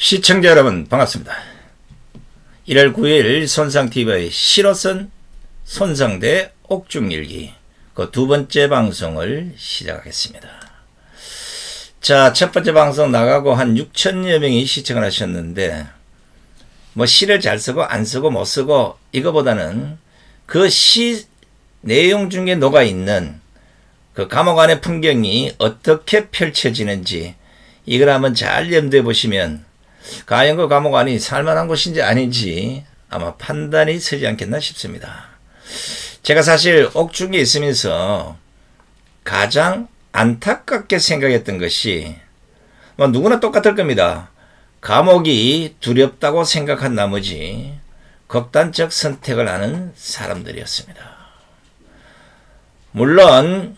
시청자 여러분 반갑습니다. 1월 9일 손상TV의 실어선 손상대 옥중일기 그 두 번째 방송을 시작하겠습니다. 자, 첫 번째 방송 나가고 한 6천여 명이 시청을 하셨는데 뭐 시를 잘 쓰고 안 쓰고 못 쓰고 이거보다는 그 시 내용 중에 녹아있는 그 감옥 안의 풍경이 어떻게 펼쳐지는지 이걸 한번 잘 염두에 보시면 과연 그 감옥 안이 살만한 곳인지 아닌지 아마 판단이 서지 않겠나 싶습니다. 제가 사실 옥중에 있으면서 가장 안타깝게 생각했던 것이 뭐 누구나 똑같을 겁니다. 감옥이 두렵다고 생각한 나머지 극단적 선택을 하는 사람들이었습니다. 물론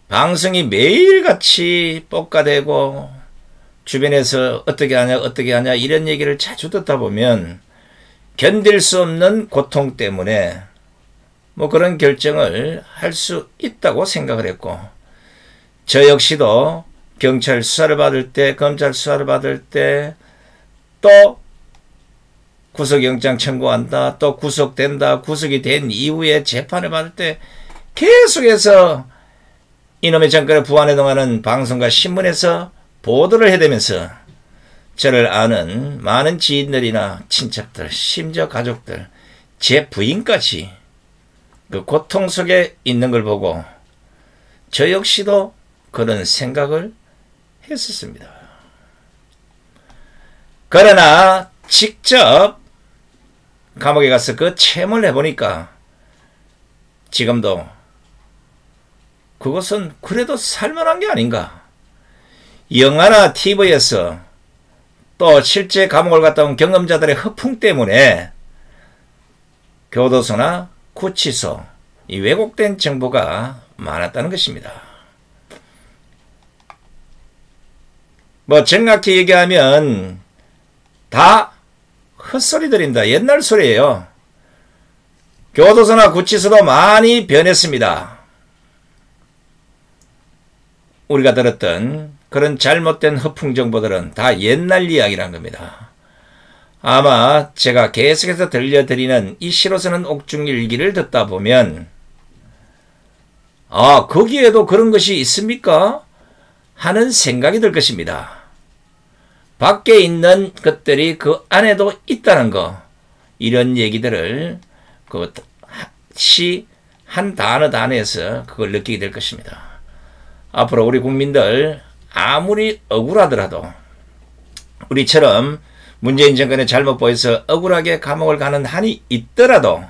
방송이 매일같이 볶아대고 주변에서 어떻게 하냐 이런 얘기를 자주 듣다 보면 견딜 수 없는 고통 때문에 뭐 그런 결정을 할 수 있다고 생각을 했고, 저 역시도 경찰 수사를 받을 때, 검찰 수사를 받을 때, 또 구속영장 청구한다, 또 구속된다, 구속이 된 이후에 재판을 받을 때 계속해서 이놈의 정권을 부안해 동하는 방송과 신문에서 보도를 해대면서 저를 아는 많은 지인들이나 친척들, 심지어 가족들, 제 부인까지 그 고통 속에 있는 걸 보고 저 역시도 그런 생각을 했었습니다. 그러나 직접 감옥에 가서 그 체험을 해보니까 지금도 그것은 그래도 살만한 게 아닌가. 영화나 TV에서 또 실제 감옥을 갔다 온 경험자들의 허풍 때문에 교도소나 구치소, 이 왜곡된 정보가 많았다는 것입니다. 뭐 정확히 얘기하면 다 헛소리들입니다. 옛날 소리예요. 교도소나 구치소도 많이 변했습니다. 우리가 들었던 그런 잘못된 허풍 정보들은 다 옛날 이야기란 겁니다. 아마 제가 계속해서 들려드리는 이 시로서는 옥중일기를 듣다 보면 아, 거기에도 그런 것이 있습니까? 하는 생각이 들 것입니다. 밖에 있는 것들이 그 안에도 있다는 거, 이런 얘기들을 그 시 한 단어에서 그걸 느끼게 될 것입니다. 앞으로 우리 국민들 아무리 억울하더라도 우리처럼 문재인 정권의 잘못 보여서 억울하게 감옥을 가는 한이 있더라도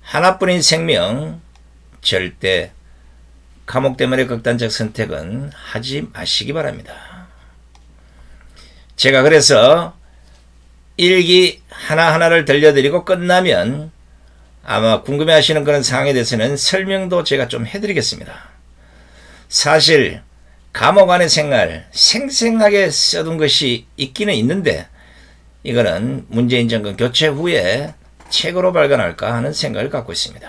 하나뿐인 생명 절대 감옥 때문에 극단적 선택은 하지 마시기 바랍니다. 제가 그래서 일기 하나하나를 들려드리고 끝나면 아마 궁금해하시는 그런 사항에 대해서는 설명도 제가 좀 해드리겠습니다. 사실 감옥 안의 생활 생생하게 써둔 것이 있기는 있는데 이거는 문재인 정권 교체 후에 책으로 발간할까 하는 생각을 갖고 있습니다.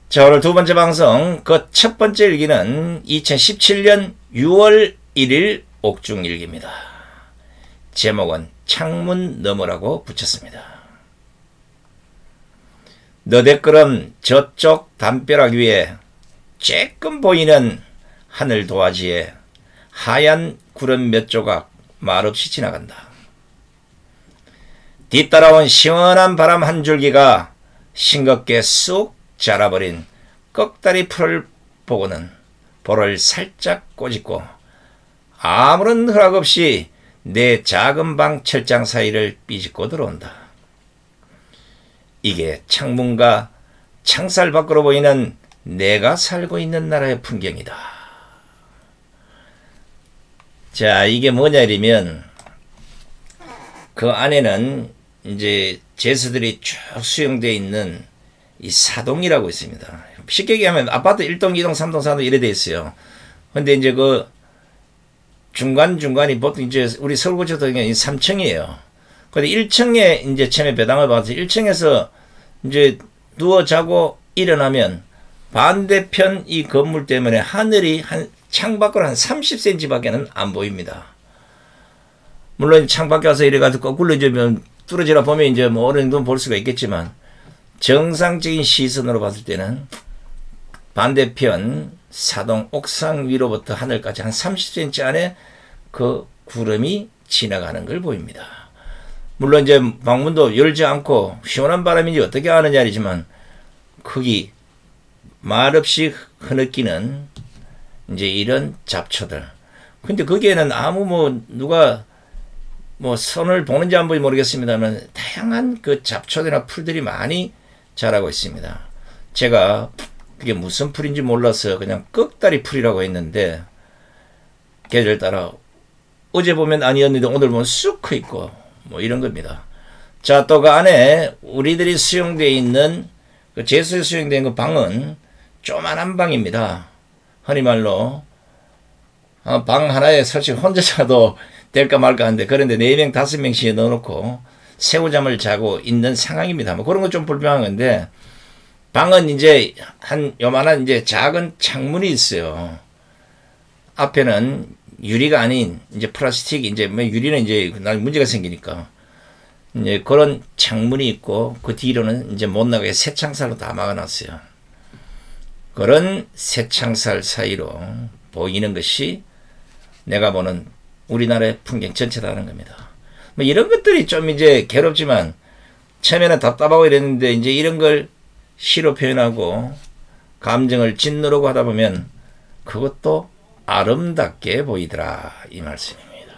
자, 오늘 두 번째 방송 그 첫 번째 일기는 2017년 6월 1일 옥중일기입니다. 제목은 창문 너머라고 붙였습니다. 너댓그럼 저쪽 담벼락 위에 쬐끔 보이는 하늘 도화지에 하얀 구름 몇 조각 말없이 지나간다. 뒤따라온 시원한 바람 한 줄기가 싱겁게 쑥 자라버린 꺽다리 풀을 보고는 볼을 살짝 꼬집고 아무런 허락 없이 내 작은 방 철장 사이를 삐집고 들어온다. 이게 창문과 창살 밖으로 보이는 내가 살고 있는 나라의 풍경이다. 자, 이게 뭐냐 이러면 그 안에는 이제 제수들이 쭉 수용되어 있는 이 사동이라고 있습니다. 쉽게 얘기하면 아파트 1동, 2동, 3동, 4동 이래 돼 있어요. 근데 이제 그 중간중간이 보통 이제 우리 서울구치 같은 경우는 3층이에요. 근데 1층에 이제 처음에 배당을 받아서 1층에서 이제 누워 자고 일어나면 반대편 이 건물 때문에 하늘이 한 창밖으로 한 30cm 밖에는 안 보입니다. 물론 창밖에 와서 이래가지고 거꾸로 이제 뚫어지라 보면 이제 뭐 어느 정도 볼 수가 있겠지만, 정상적인 시선으로 봤을 때는 반대편 사동 옥상 위로부터 하늘까지 한 30cm 안에 그 구름이 지나가는 걸 보입니다. 물론 이제 방문도 열지 않고 시원한 바람인지 어떻게 아느냐이지만, 거기 말없이 흐느끼는 이제 이런 잡초들. 근데 거기에는 아무 뭐 누가 뭐 선을 보는지 안 보는지 모르겠습니다만, 다양한 그 잡초들이나 풀들이 많이 자라고 있습니다. 제가 그게 무슨 풀인지 몰라서 그냥 꺽다리 풀이라고 했는데, 계절 따라 어제 보면 아니었는데 오늘 보면 쑥 커 있고 뭐 이런 겁니다. 자, 또 그 안에 우리들이 수용되어 있는 그 제수에 수용된 그 방은 조만한 방입니다. 흔히 말로 방 하나에 솔직히 혼자 자도 될까 말까 하는데, 그런데 4명 5명씩 넣어놓고 새우잠을 자고 있는 상황입니다. 뭐 그런 건 좀 불편한 건데, 방은 이제 한 요만한 이제 작은 창문이 있어요. 앞에는 유리가 아닌 이제 플라스틱, 이제 뭐 유리는 이제 나중에 문제가 생기니까 이제 그런 창문이 있고, 그 뒤로는 이제 못 나가게 새창살로 다 막아놨어요. 그런 새창살 사이로 보이는 것이 내가 보는 우리나라의 풍경 전체다는 겁니다. 뭐 이런 것들이 좀 이제 괴롭지만, 처음에는 답답하고 이랬는데 이제 이런 걸 시로 표현하고 감정을 짓누르고 하다 보면 그것도 아름답게 보이더라, 이 말씀입니다.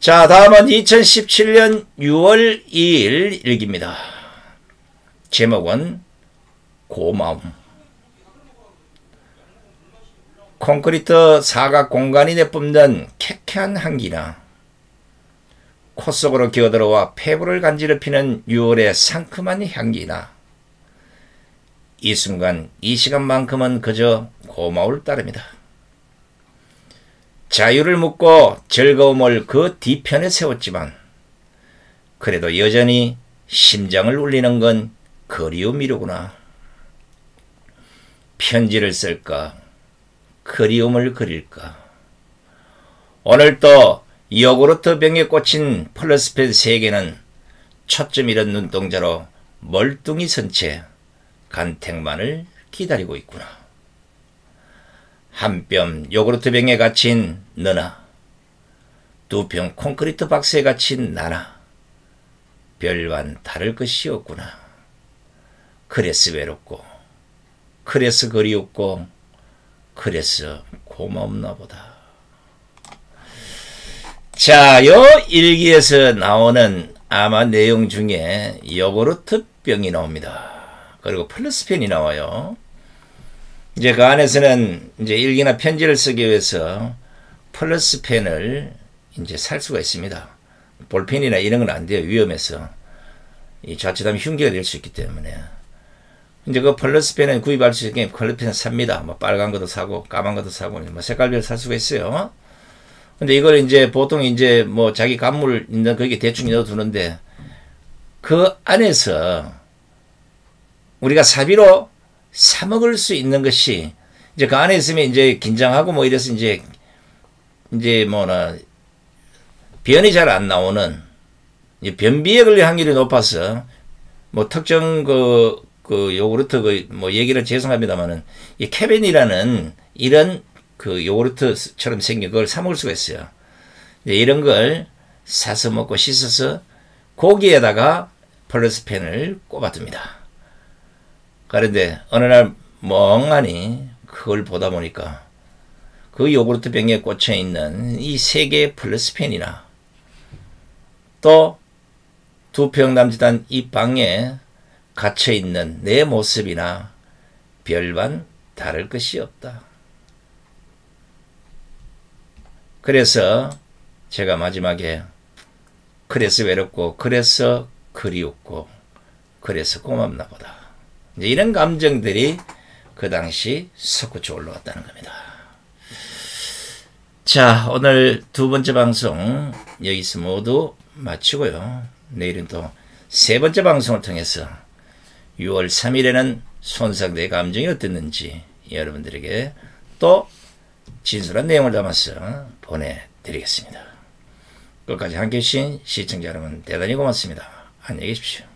자, 다음은 2017년 6월 2일 일기입니다. 제목은 고마움. 콘크리트 사각 공간이 내뿜는 쾌쾌한 향기나 코 속으로 기어들어와 폐부를 간지럽히는 6월의 상큼한 향기나, 이 순간 이 시간만큼은 그저 고마울 따름이다. 자유를 묻고 즐거움을 그 뒤편에 세웠지만, 그래도 여전히 심장을 울리는 건 그리움이로구나. 편지를 쓸까, 그리움을 그릴까. 오늘 또 요구르트 병에 꽂힌 플러스펜 3개는 초점 잃은 눈동자로 멀뚱히 선 채 간택만을 기다리고 있구나. 한 뼘 요구르트 병에 갇힌 너나, 2평 콘크리트 박스에 갇힌 나나, 별반 다를 것이 없구나. 그래서 외롭고, 그래서 그리웠고, 그래서 고맙나 보다. 자, 요 일기에서 나오는 아마 내용 중에 요구르트 병이 나옵니다. 그리고 플러스펜이 나와요. 이제 그 안에서는 이제 일기나 편지를 쓰기 위해서 플러스펜을 이제 살 수가 있습니다. 볼펜이나 이런 건 안 돼요. 위험해서. 이 자칫하면 흉기가 될 수 있기 때문에. 이제 그 플러스펜은 구입할 수 있게 플러스펜 삽니다. 뭐 빨간 것도 사고 까만 것도 사고 뭐 색깔별로 살 수가 있어요. 근데 이걸 이제 보통 이제 뭐 자기 간물 있는 거기에 대충 넣어두는데, 그 안에서 우리가 사비로 사 먹을 수 있는 것이 이제 그 안에 있으면 이제 긴장하고 뭐 이래서 이제 뭐나 변이 잘 안 나오는, 이제 변비에 걸릴 확률이 높아서 뭐 특정 그 요구르트 뭐 얘기를 죄송합니다만은, 이 캐벤이라는 이런 그 요구르트처럼 생긴 걸 사 먹을 수가 있어요. 이런 걸 사서 먹고 씻어서 고기에다가 플러스펜을 꼽아둡니다. 그런데 어느 날 멍하니 그걸 보다 보니까 그 요구르트 병에 꽂혀 있는 이 3개의 플러스펜이나, 또 2평 남짓한 이 방에 갇혀 있는 내 모습이나 별반 다를 것이 없다. 그래서 제가 마지막에 그래서 외롭고, 그래서 그리웠고, 그래서 고맙나 보다. 이제 이런 감정들이 그 당시 솟구쳐 올라왔다는 겁니다. 자, 오늘 2번째 방송 여기서 모두 마치고요. 내일은 또 3번째 방송을 통해서 6월 3일에는 손상된 감정이 어땠는지 여러분들에게 또 진솔한 내용을 담아서 보내드리겠습니다. 끝까지 함께해 주신 시청자 여러분 대단히 고맙습니다. 안녕히 계십시오.